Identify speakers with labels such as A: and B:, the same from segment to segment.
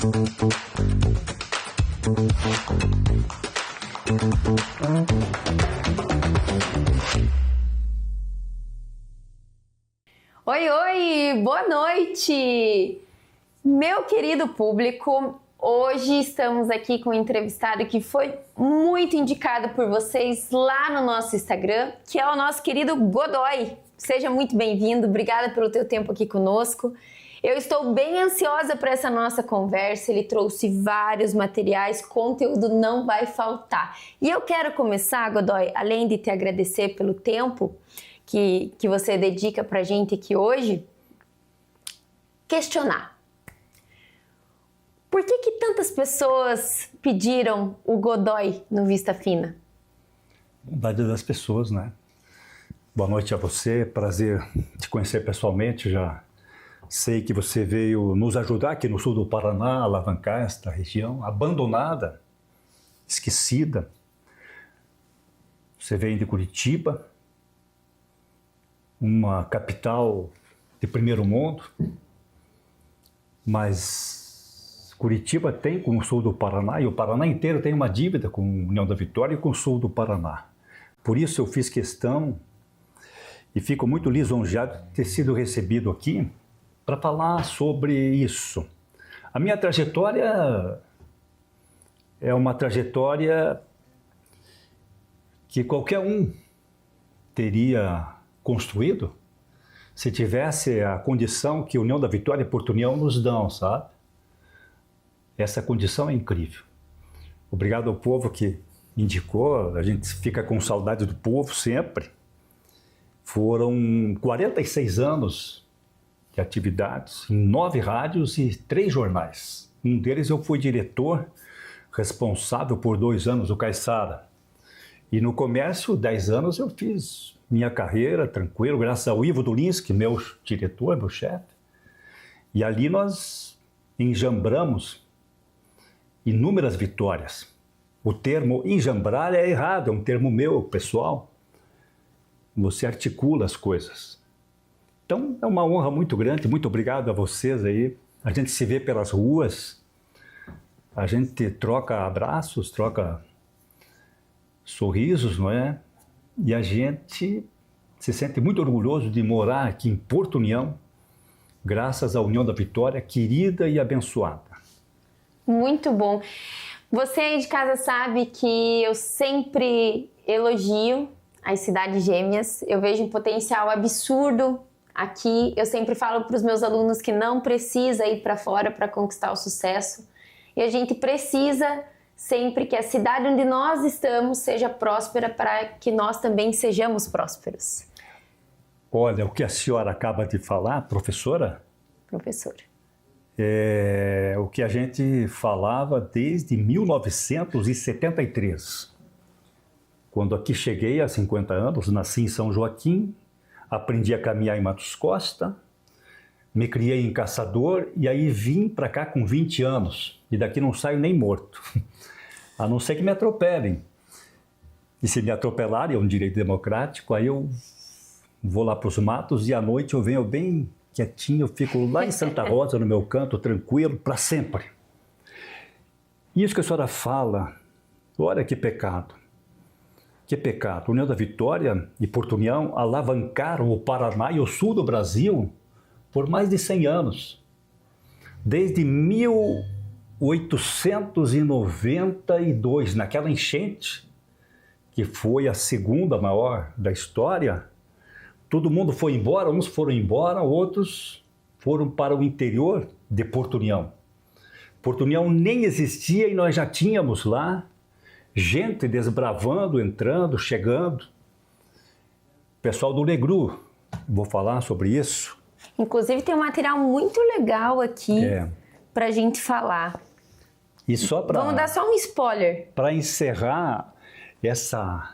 A: Oi, oi, boa noite! Meu querido público, hoje estamos aqui com um entrevistado que foi muito indicado por vocês lá no nosso Instagram, que é o nosso querido Godoy. Seja muito bem-vindo, obrigada pelo teu tempo aqui conosco. Eu estou bem ansiosa para essa nossa conversa, ele trouxe vários materiais, conteúdo não vai faltar. E eu quero começar, Godoy, além de te agradecer pelo tempo que você dedica para a gente aqui hoje, questionar. Por que tantas pessoas pediram o Godoy no Vista Fina?
B: Bondade das pessoas, né? Boa noite a você, prazer te conhecer pessoalmente. Já sei que você veio nos ajudar aqui no sul do Paraná, a alavancar esta região abandonada, esquecida. Você vem de Curitiba, uma capital de primeiro mundo, mas Curitiba tem com o sul do Paraná, e o Paraná inteiro tem uma dívida com a União da Vitória e com o sul do Paraná. Por isso eu fiz questão e fico muito lisonjeado de ter sido recebido aqui para falar sobre isso. A minha trajetória é uma trajetória que qualquer um teria construído se tivesse a condição que a União da Vitória e Porto União nos dão, sabe? Essa condição é incrível. Obrigado ao povo que me indicou, a gente fica com saudade do povo sempre. Foram 46 anos de atividades em 9 rádios e 3 jornais. Um deles eu fui diretor, responsável por 2 anos, o Caiçara. E no comércio, 10 anos eu fiz minha carreira, tranquilo, graças ao Ivo Dulinski, meu diretor, meu chefe. E ali nós enjambramos inúmeras vitórias. O termo enjambrar é errado, é um termo meu, pessoal. Você articula as coisas. Então é uma honra muito grande, muito obrigado a vocês aí. A gente se vê pelas ruas, a gente troca abraços, troca sorrisos, não é? E a gente se sente muito orgulhoso de morar aqui em Porto União, graças à União da Vitória, querida e abençoada.
A: Muito bom. Você aí de casa sabe que eu sempre elogio as cidades gêmeas. Eu vejo um potencial absurdo aqui. Eu sempre falo para os meus alunos que não precisa ir para fora para conquistar o sucesso. E a gente precisa sempre que a cidade onde nós estamos seja próspera para que nós também sejamos prósperos.
B: Olha, o que a senhora acaba de falar, professora,
A: Professora.
B: é o que a gente falava desde 1973. Quando aqui cheguei há 50 anos, nasci em São Joaquim, aprendi a caminhar em Matos Costa, me criei em Caçador e aí vim para cá com 20 anos. E daqui não saio nem morto, a não ser que me atropelem. E se me atropelarem, é um direito democrático, aí eu vou lá para os matos e à noite eu venho bem quietinho, eu fico lá em Santa Rosa, no meu canto, tranquilo, para sempre. Isso que a senhora fala, olha que pecado. Que pecado. União da Vitória e Porto União alavancaram o Paraná e o sul do Brasil por mais de 100 anos. Desde 1892, naquela enchente, que foi a segunda maior da história, todo mundo foi embora, uns foram embora, outros foram para o interior de Porto União. Porto União nem existia e nós já tínhamos lá gente desbravando, entrando, chegando. Pessoal do Negru, vou falar sobre isso.
A: Inclusive tem um material muito legal aqui para a gente falar.
B: E só para...
A: Vamos dar só um spoiler.
B: Para encerrar essa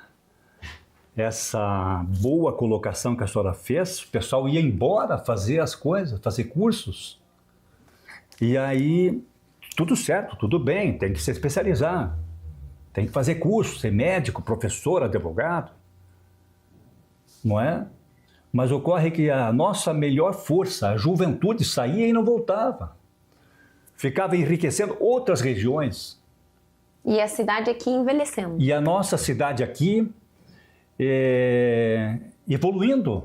B: boa colocação que a senhora fez, o pessoal ia embora fazer as coisas, fazer cursos. E aí, tudo certo, tudo bem, tem que se especializar. Tem que fazer curso, ser médico, professor, advogado. Não é? Mas ocorre que a nossa melhor força, a juventude, saía e não voltava. ficava enriquecendo outras regiões.
A: E a cidade aqui envelhecendo.
B: E a nossa cidade aqui evoluindo,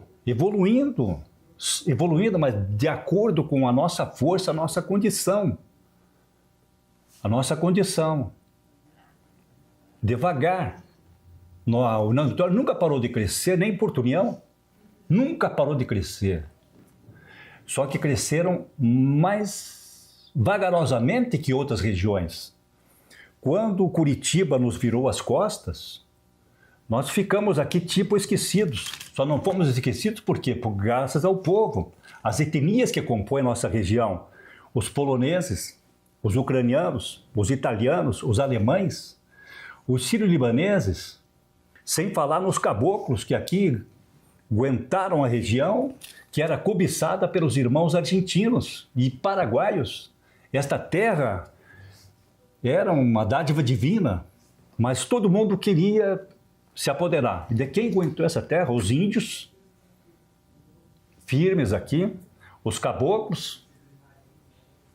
B: mas de acordo com a nossa força, a nossa condição. A nossa condição. Devagar. O União da Vitória nunca parou de crescer, nem Porto União. Nunca parou de crescer. Só que cresceram mais vagarosamente que outras regiões. Quando Curitiba nos virou as costas, nós ficamos aqui tipo esquecidos. Só não fomos esquecidos por quê? Graças ao povo, as etnias que compõem a nossa região. Os poloneses, os ucranianos, os italianos, os alemães, os sírio-libaneses, sem falar nos caboclos que aqui aguentaram a região que era cobiçada pelos irmãos argentinos e paraguaios. Esta terra era uma dádiva divina, mas todo mundo queria se apoderar. E de quem aguentou essa terra? Os índios, firmes aqui, os caboclos.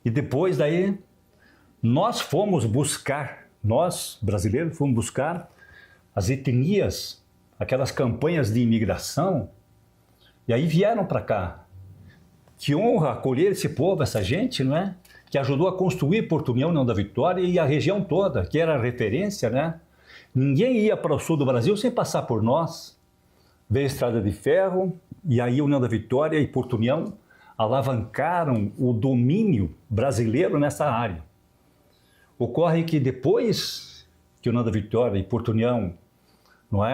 B: E depois daí, nós brasileiros, fomos buscar as etnias, aquelas campanhas de imigração, e aí vieram para cá. Que honra acolher esse povo, essa gente, não é? Que ajudou a construir Porto União da Vitória e a região toda, que era a referência, né? Ninguém ia para o sul do Brasil sem passar por nós. Veio a Estrada de Ferro, e aí a União da Vitória e Porto União alavancaram o domínio brasileiro nessa área. Ocorre que depois que a União da Vitória e Porto União não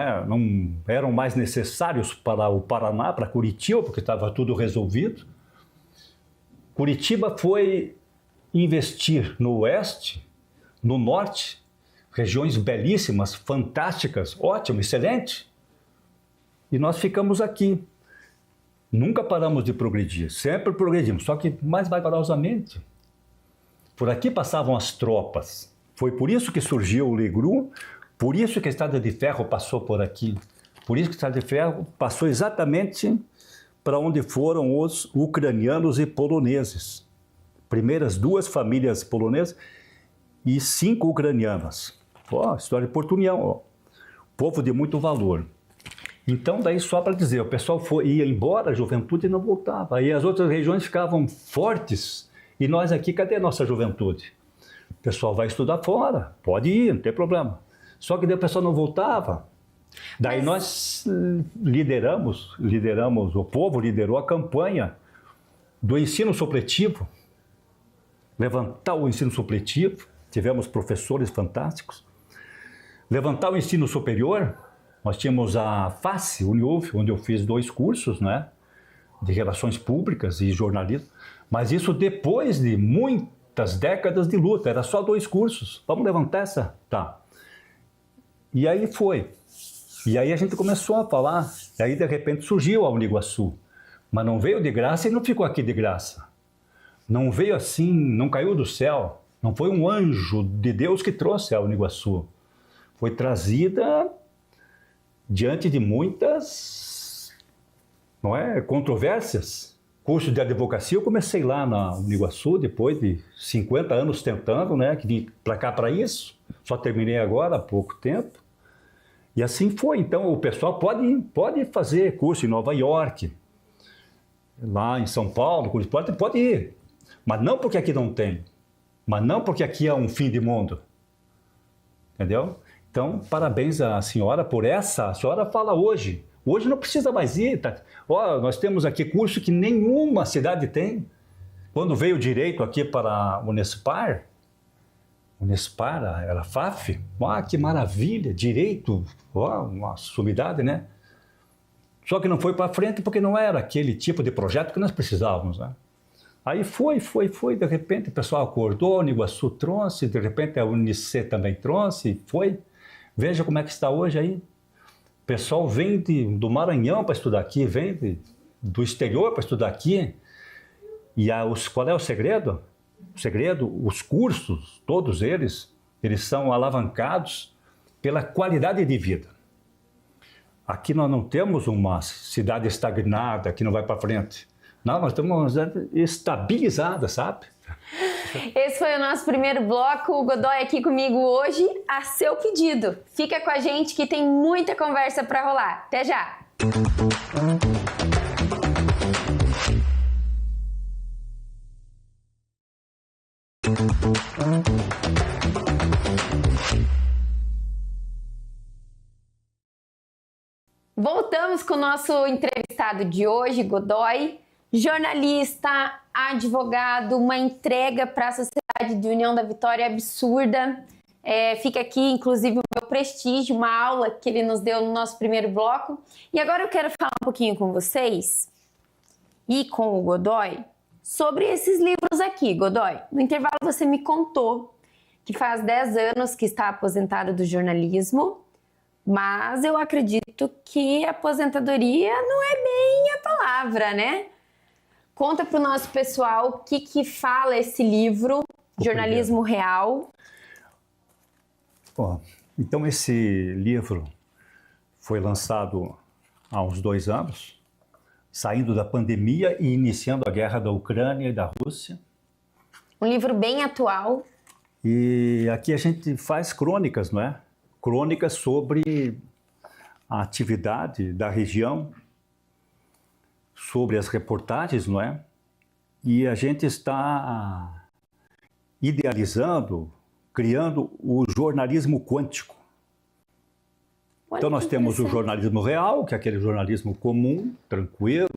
B: eram mais necessários para o Paraná, para Curitiba, porque estava tudo resolvido, Curitiba foi investir no oeste, no norte, regiões belíssimas, fantásticas, ótimo, excelente. E nós ficamos aqui. Nunca paramos de progredir, sempre progredimos, só que mais vagarosamente. Por aqui passavam as tropas. Foi por isso que surgiu o Legru, por isso que a Estrada de Ferro passou por aqui. Por isso que a Estrada de Ferro passou exatamente para onde foram os ucranianos e poloneses. Primeiras 2 famílias polonesas e 5 ucranianas. História de Porto União, povo de muito valor. Então, daí só para dizer, o pessoal ia embora, a juventude não voltava. Aí as outras regiões ficavam fortes e nós aqui, cadê a nossa juventude? O pessoal vai estudar fora, pode ir, não tem problema. Só que daí o pessoal não voltava. Daí nós lideramos, o povo liderou a campanha do ensino supletivo, levantar o ensino supletivo, tivemos professores fantásticos, levantar o ensino superior, nós tínhamos a FACE, Uniuf, onde eu fiz 2 cursos, né, de Relações Públicas e Jornalismo, mas isso depois de muitas décadas de luta, era só 2 cursos, vamos levantar essa? Tá. E aí foi. E aí a gente começou a falar, e aí de repente surgiu a Uniguaçu, mas não veio de graça e não ficou aqui de graça. Não veio assim, não caiu do céu, não foi um anjo de Deus que trouxe a Uniguaçu. Foi trazida diante de muitas, controvérsias. Curso de advocacia, eu comecei lá na Uniguaçu, depois de 50 anos tentando, que vim para cá para isso, só terminei agora há pouco tempo. E assim foi. Então, o pessoal pode fazer curso em Nova York, lá em São Paulo, pode ir. Mas não porque aqui não tem. Mas não porque aqui é um fim de mundo. Entendeu? Então, parabéns à senhora por essa. A senhora fala hoje. Hoje não precisa mais ir. Tá? Nós temos aqui curso que nenhuma cidade tem. Quando veio o direito aqui para a Unespar, era FAF, que maravilha, direito, uma sumidade, né? Só que não foi para frente porque não era aquele tipo de projeto que nós precisávamos, né? Aí foi, de repente o pessoal acordou, a Uniguaçu trouxe, de repente a Unice também trouxe, foi. Veja como é que está hoje aí. O pessoal vem do Maranhão para estudar aqui, vem do exterior para estudar aqui. E qual é o segredo? O segredo, os cursos, todos eles são alavancados pela qualidade de vida. Aqui nós não temos uma cidade estagnada que não vai para frente. Não, nós temos uma cidade estabilizada, sabe?
A: Esse foi o nosso primeiro bloco. O Godoy aqui comigo hoje, a seu pedido. Fica com a gente que tem muita conversa para rolar. Até já! Voltamos com o nosso entrevistado de hoje, Godoy, jornalista, advogado, uma entrega para a sociedade de União da Vitória absurda. Fica aqui, inclusive, o meu prestígio, uma aula que ele nos deu no nosso primeiro bloco. E agora eu quero falar um pouquinho com vocês e com o Godoy sobre esses livros aqui. Godoy, no intervalo você me contou que faz 10 anos que está aposentado do jornalismo, mas eu acredito que aposentadoria não é bem a palavra, né? Conta para o nosso pessoal o que fala esse livro, Jornalismo Real.
B: Então esse livro foi lançado há uns 2 anos, saindo da pandemia e iniciando a guerra da Ucrânia e da Rússia.
A: Um livro bem atual.
B: E aqui a gente faz crônicas, não é? Crônicas sobre a atividade da região, sobre as reportagens, não é? E a gente está idealizando, criando o jornalismo quântico. Então nós temos o jornalismo real, que é aquele jornalismo comum, tranquilo,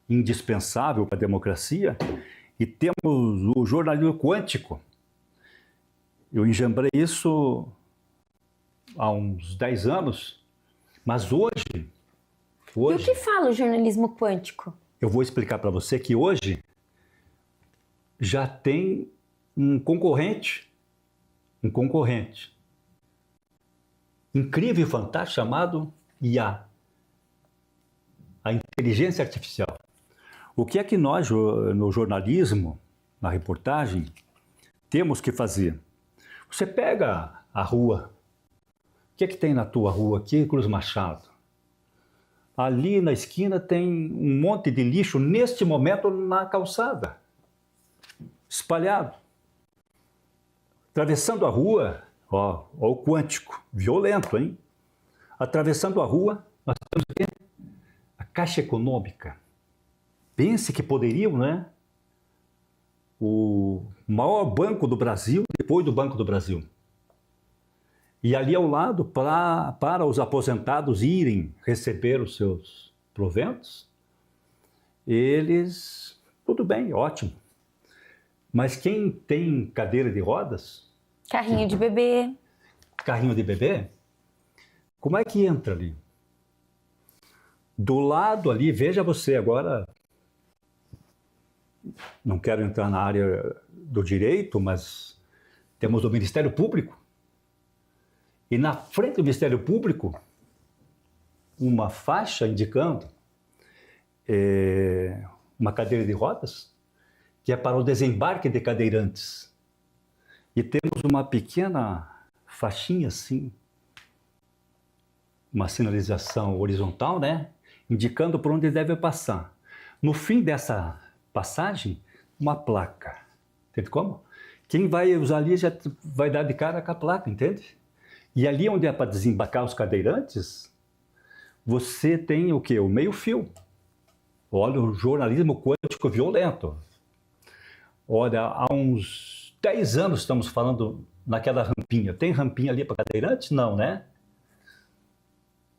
B: indispensável para a democracia, e temos o jornalismo quântico. Eu enjambrei isso há uns 10 anos, mas hoje...
A: E o que fala o jornalismo quântico?
B: Eu vou explicar para você que hoje já tem um concorrente incrível e fantástico chamado IA, a inteligência artificial. O que é que nós, no jornalismo, na reportagem, temos que fazer? Você pega a rua, o que é que tem na tua rua aqui, Cruz Machado? Ali na esquina tem um monte de lixo, neste momento, na calçada, espalhado. Atravessando a rua, ó o quântico, violento, hein? Atravessando a rua, nós temos o quê? A Caixa Econômica. Pense que poderiam, né? O maior banco do Brasil, depois do Banco do Brasil. E ali ao lado, para os aposentados irem receber os seus proventos, eles, tudo bem, ótimo. Mas quem tem cadeira de rodas...
A: Carrinho de bebê.
B: Carrinho de bebê? Como é que entra ali? Do lado ali, veja você agora, não quero entrar na área do direito, mas temos o Ministério Público. E na frente do Ministério Público, uma faixa indicando uma cadeira de rodas, que é para o desembarque de cadeirantes. E temos uma pequena faixinha assim, uma sinalização horizontal, né? Indicando por onde deve passar. No fim dessa passagem, uma placa. Entende como? Quem vai usar ali já vai dar de cara com a placa, entende? E ali onde é para desembarcar os cadeirantes, você tem o quê? O meio-fio. Olha, o jornalismo quântico violento. Olha, há uns 10 anos estamos falando naquela rampinha. Tem rampinha ali para cadeirantes? Não, né?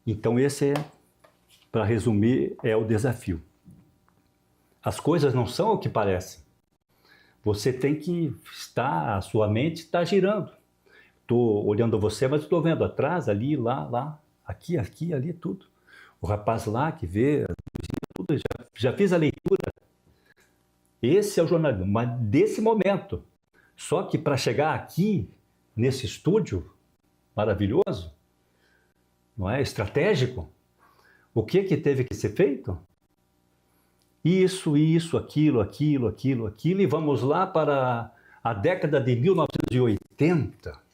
B: Então esse, para resumir, é o desafio. As coisas não são o que parecem. Você tem que estar, a sua mente está girando. Estou olhando você, mas estou vendo atrás, ali, lá, aqui, ali, tudo. O rapaz lá que vê, tudo, já fiz a leitura. Esse é o jornalismo, mas desse momento. Só que para chegar aqui, nesse estúdio maravilhoso, não é? Estratégico, o que teve que ser feito? Isso, aquilo, e vamos lá para a década de 1980,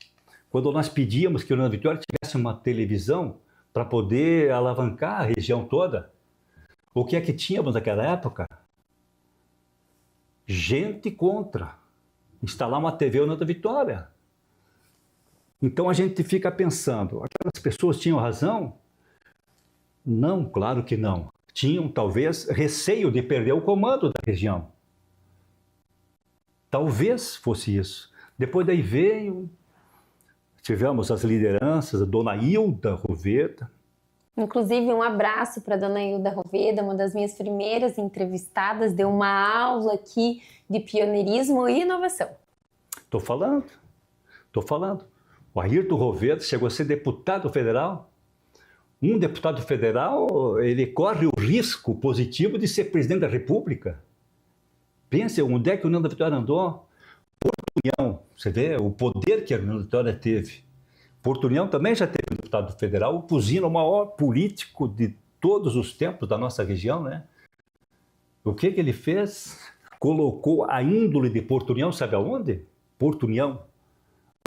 B: quando nós pedíamos que o União da Vitória tivesse uma televisão para poder alavancar a região toda. O que é que tínhamos naquela época? Gente contra. instalar uma TV União da Vitória. Então a gente fica pensando, aquelas pessoas tinham razão? Não, claro que não. Tinham, talvez, receio de perder o comando da região. Talvez fosse isso. Depois daí tivemos as lideranças, a dona Hilda Roveda.
A: Inclusive, um abraço para a dona Hilda Roveda, uma das minhas primeiras entrevistadas, deu uma aula aqui de pioneirismo e inovação.
B: Estou falando. O Ayrton Roveda chegou a ser deputado federal. Um deputado federal, ele corre o risco positivo de ser presidente da República. Pense onde é que a União da Vitória andou. Porto União, você vê o poder que a União da Vitória teve. Porto União também já teve um deputado federal, o Puzino, o maior político de todos os tempos da nossa região, né? O que ele fez? Colocou a índole de Porto União, sabe aonde? Porto União.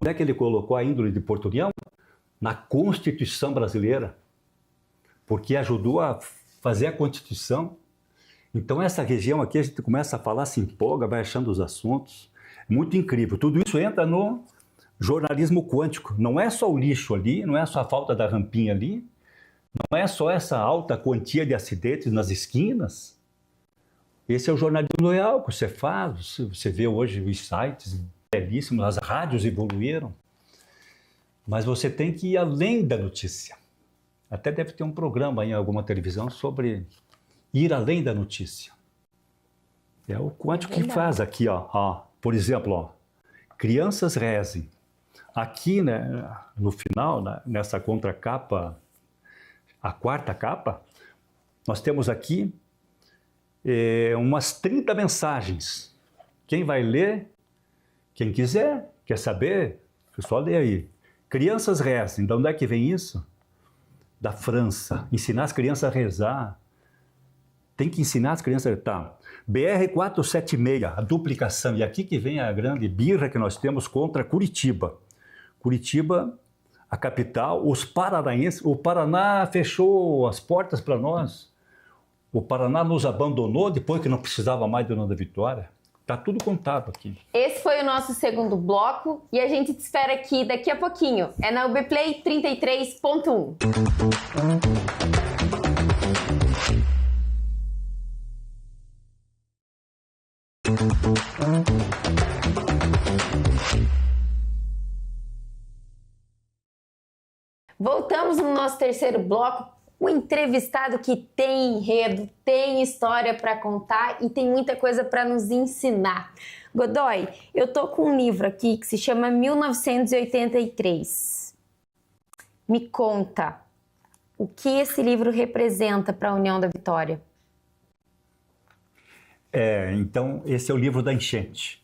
B: Onde é que ele colocou a índole de Porto União? Na Constituição brasileira. Porque ajudou a fazer a Constituição. Então essa região aqui, a gente começa a falar, se empolga, vai achando os assuntos. Muito incrível. Tudo isso entra no jornalismo quântico. Não é só o lixo ali, não é só a falta da rampinha ali, não é só essa alta quantia de acidentes nas esquinas. Esse é o jornalismo real que você faz. Você vê hoje os sites belíssimos, as rádios evoluíram. Mas você tem que ir além da notícia. Até deve ter um programa em alguma televisão sobre ir além da notícia. É o quântico que faz aqui, ó. Por exemplo, ó, crianças rezem. Aqui, né, no final, nessa contracapa, a quarta capa, nós temos aqui umas 30 mensagens. Quem vai ler, quem quiser, quer saber, o pessoal lê aí. Crianças rezem. De onde é que vem isso? Da França. Ensinar as crianças a rezar. Tem que ensinar as crianças a rezar. BR-476, a duplicação. E aqui que vem a grande birra que nós temos contra Curitiba. Curitiba, a capital, os paranaenses, o Paraná fechou as portas para nós. O Paraná nos abandonou depois que não precisava mais da União da Vitória. Está tudo contado aqui.
A: Esse foi o nosso segundo bloco e a gente te espera aqui daqui a pouquinho. É na UBPlay 33.1. Voltamos no nosso terceiro bloco, um entrevistado que tem enredo, tem história para contar e tem muita coisa para nos ensinar. Godoy, eu tô com um livro aqui que se chama 1983. Me conta, o que esse livro representa para a União da Vitória?
B: Então, esse é o livro da enchente.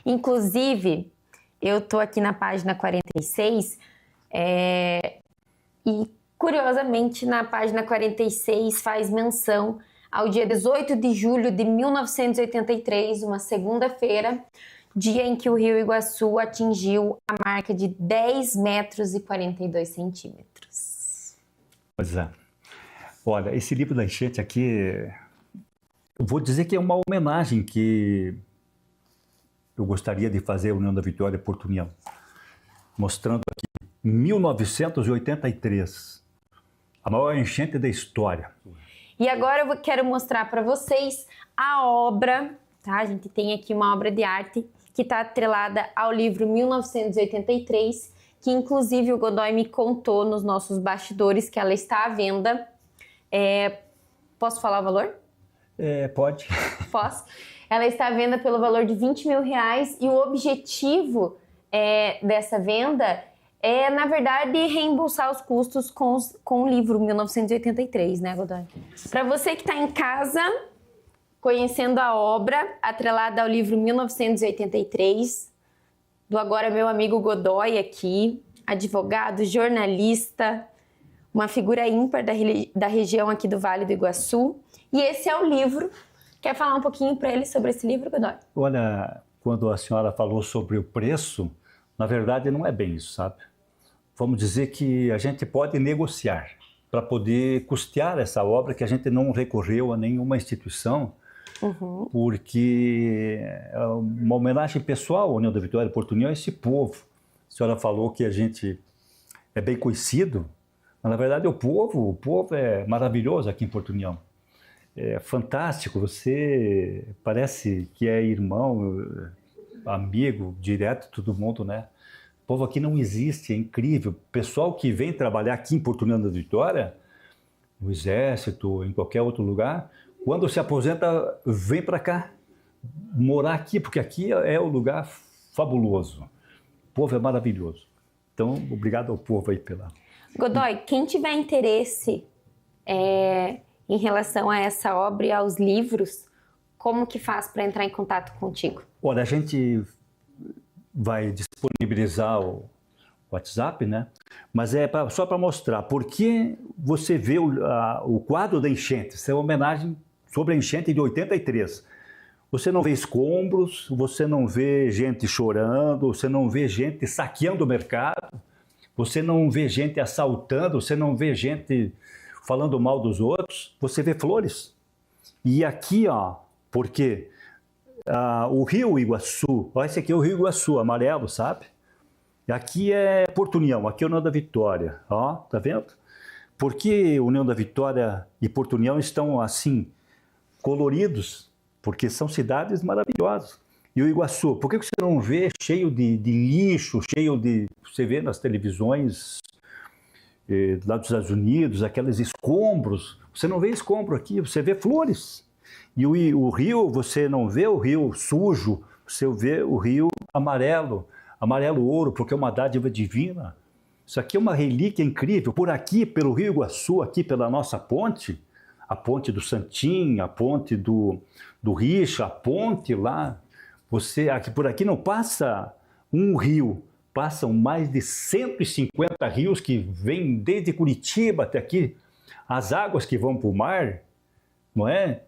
A: Inclusive, eu tô aqui na página 46, e, curiosamente, na página 46 faz menção ao dia 18 de julho de 1983, uma segunda-feira, dia em que o Rio Iguaçu atingiu a marca de 10 metros e 42 centímetros.
B: Pois é. Olha, esse livro da enchente aqui, eu vou dizer que é uma homenagem que eu gostaria de fazer à União da Vitória Porto União, mostrando aqui 1983, a maior enchente da história.
A: E agora eu quero mostrar para vocês a obra, tá? A gente tem aqui uma obra de arte que está atrelada ao livro 1983, que inclusive o Godoy me contou nos nossos bastidores que ela está à venda. Posso falar o valor?
B: Pode.
A: Posso? Ela está à venda pelo valor de R$20 mil e o objetivo dessa venda é, na verdade, reembolsar os custos com o livro 1983, né, Godoy? Para você que está em casa, conhecendo a obra atrelada ao livro 1983, do agora meu amigo Godoy aqui, advogado, jornalista, uma figura ímpar da região aqui do Vale do Iguaçu. E esse é o livro. Quer falar um pouquinho para ele sobre esse livro, Godoy?
B: Olha, quando a senhora falou sobre o preço, na verdade não é bem isso, sabe? Vamos dizer que a gente pode negociar para poder custear essa obra, que a gente não recorreu a nenhuma instituição porque é uma homenagem pessoal à União da Vitória e Porto União, a esse povo. A senhora falou que a gente é bem conhecido, mas na verdade o povo é maravilhoso aqui em Porto União. É fantástico, você parece que é irmão, amigo, direto, todo mundo, né? O povo aqui não existe, é incrível. Pessoal que vem trabalhar aqui em Porto União da Vitória, no Exército, em qualquer outro lugar, quando se aposenta, vem para cá, morar aqui, porque aqui é um lugar fabuloso. O povo é maravilhoso. Então, obrigado ao povo aí pela...
A: Godoy, quem tiver interesse em relação a essa obra e aos livros, como que faz para entrar em contato contigo?
B: Olha, a gente vai disponibilizar o WhatsApp, né? Mas só para mostrar por que você vê o quadro da enchente. Isso é uma homenagem sobre a enchente de 83. Você não vê escombros, você não vê gente chorando, você não vê gente saqueando o mercado, você não vê gente assaltando, você não vê gente falando mal dos outros, você vê flores. E aqui, ó, porque o Rio Iguaçu, ó, esse aqui é o Rio Iguaçu, amarelo, sabe? E aqui é Porto União, aqui é União da Vitória, ó, tá vendo? Por que União da Vitória e Porto União estão assim, coloridos? Porque são cidades maravilhosas. E o Iguaçu, por que você não vê cheio de lixo, cheio de... Você vê nas televisões lá dos Estados Unidos, aqueles escombros. Você não vê escombro aqui, você vê flores. E o rio, você não vê o rio sujo, você vê o rio amarelo, amarelo ouro, porque é uma dádiva divina. Isso aqui é uma relíquia incrível. Por aqui, pelo Rio Iguaçu, aqui pela nossa ponte, a ponte do Santim, a ponte do Richa, a ponte lá, por aqui não passa um rio, passam mais de 150 rios que vêm desde Curitiba até aqui. As águas que vão para o mar, não é?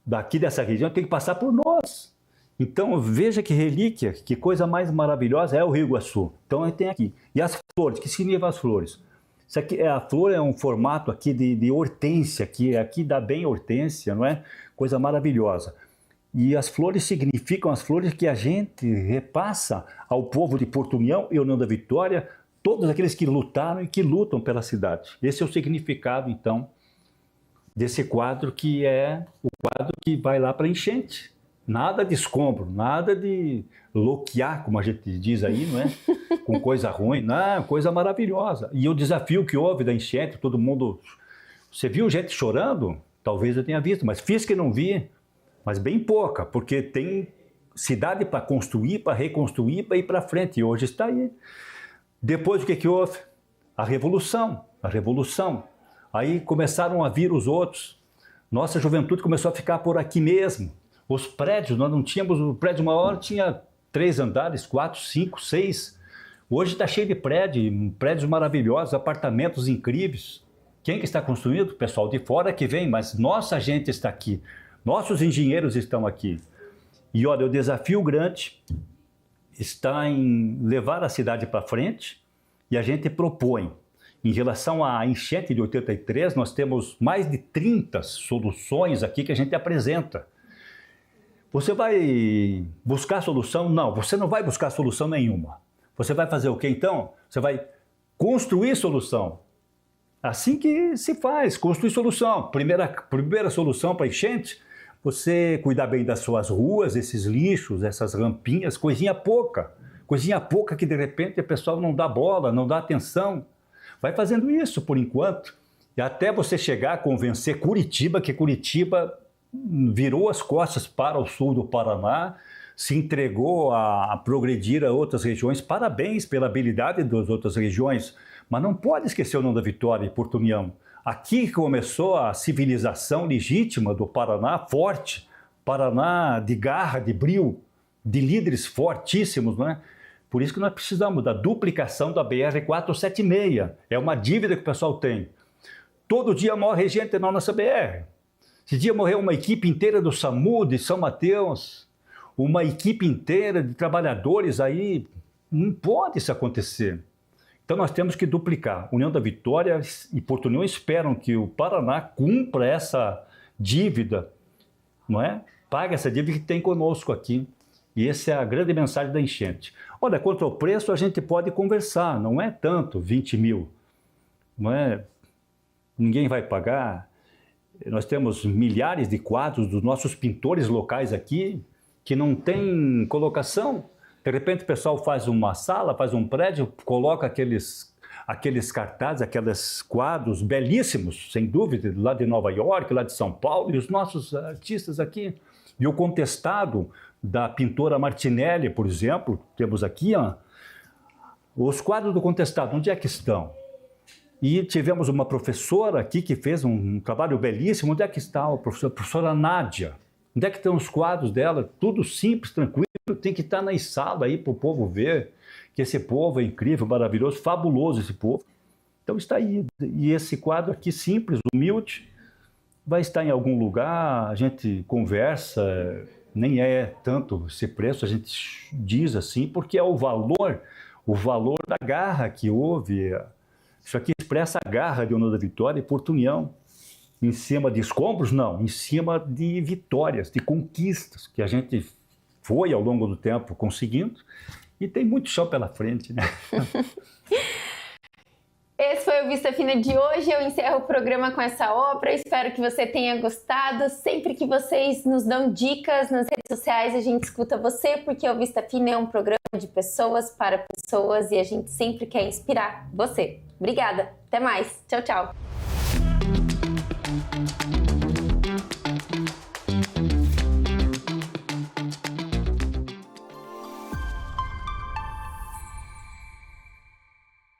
B: Daqui dessa região tem que passar por nós. Então veja que relíquia, que coisa mais maravilhosa é o Rio Iguaçu. Então tem aqui. E as flores, que significa as flores? Isso aqui, a flor é um formato aqui de hortênsia, que aqui dá bem hortênsia, não é? Coisa maravilhosa. E as flores significam as flores que a gente repassa ao povo de Porto União e União da Vitória, todos aqueles que lutaram e que lutam pela cidade. Esse é o significado, então, desse quadro, que é o quadro que vai lá para a enchente. Nada de escombro, nada de loquear, como a gente diz aí, não é? Com coisa ruim, não, coisa maravilhosa. E o desafio que houve da enchente, todo mundo... Você viu gente chorando? Talvez eu tenha visto, mas fiz que não vi. Mas bem pouca, porque tem cidade para construir, para reconstruir, para ir para frente. E hoje está aí. Depois o que houve? A revolução. Aí começaram a vir os outros. Nossa juventude começou a ficar por aqui mesmo. Os prédios, nós não tínhamos... O prédio maior tinha 3 andares, 4, 5, 6. Hoje está cheio de prédios maravilhosos, apartamentos incríveis. Quem que está construindo? O pessoal de fora que vem, mas nossa gente está aqui. Nossos engenheiros estão aqui. E olha, o desafio grande está em levar a cidade para frente, e a gente propõe. Em relação à enchente de 83, nós temos mais de 30 soluções aqui que a gente apresenta. Você vai buscar solução? Não, você não vai buscar solução nenhuma. Você vai fazer o quê então? Você vai construir solução. Assim que se faz, construir solução. Primeira solução para enchente, você cuidar bem das suas ruas, esses lixos, essas rampinhas, coisinha pouca que de repente o pessoal não dá bola, não dá atenção. Vai fazendo isso por enquanto, e até você chegar a convencer Curitiba, que Curitiba virou as costas para o sul do Paraná, se entregou a progredir a outras regiões. Parabéns pela habilidade das outras regiões, mas não pode esquecer o União da Vitória e Porto União. Aqui começou a civilização legítima do Paraná, forte, Paraná de garra, de brio, de líderes fortíssimos, não é? Por isso que nós precisamos da duplicação da BR-476. É uma dívida que o pessoal tem. Todo dia morre gente na nossa BR. Esse dia morreu uma equipe inteira do SAMU, de São Mateus, uma equipe inteira de trabalhadores aí. Não pode isso acontecer. Então nós temos que duplicar. União da Vitória e Porto União esperam que o Paraná cumpra essa dívida não é? Paga essa dívida que tem conosco aqui. E essa é a grande mensagem da enchente. Olha, quanto ao preço, a gente pode conversar, não é tanto, 20 mil. Não é? Ninguém vai pagar. Nós temos milhares de quadros dos nossos pintores locais aqui que não tem colocação. De repente o pessoal faz uma sala, faz um prédio, coloca aqueles cartazes, aqueles quadros belíssimos, sem dúvida, lá de Nova York, lá de São Paulo, e os nossos artistas aqui. E o contestado da pintora Martinelli, por exemplo, temos aqui, ó, os quadros do contestado, onde é que estão? E tivemos uma professora aqui que fez um trabalho belíssimo. Onde é que está a professora Nádia? Onde é que estão os quadros dela? Tudo simples, tranquilo, tem que estar na sala aí para o povo ver que esse povo é incrível, maravilhoso, fabuloso esse povo. Então está aí. E esse quadro aqui simples, humilde, vai estar em algum lugar, a gente conversa, nem é tanto esse preço, a gente diz assim, porque é o valor da garra que houve. Isso aqui expressa a garra de União da Vitória e Porto União. Em cima de escombros? Não, em cima de vitórias, de conquistas que a gente foi ao longo do tempo conseguindo e tem muito chão pela frente, né?
A: Esse foi o Vista Fina de hoje. Eu encerro o programa com essa obra. Espero que você tenha gostado. Sempre que vocês nos dão dicas nas redes sociais, a gente escuta você, porque o Vista Fina é um programa de pessoas para pessoas e a gente sempre quer inspirar você. Obrigada. Até mais. Tchau, tchau.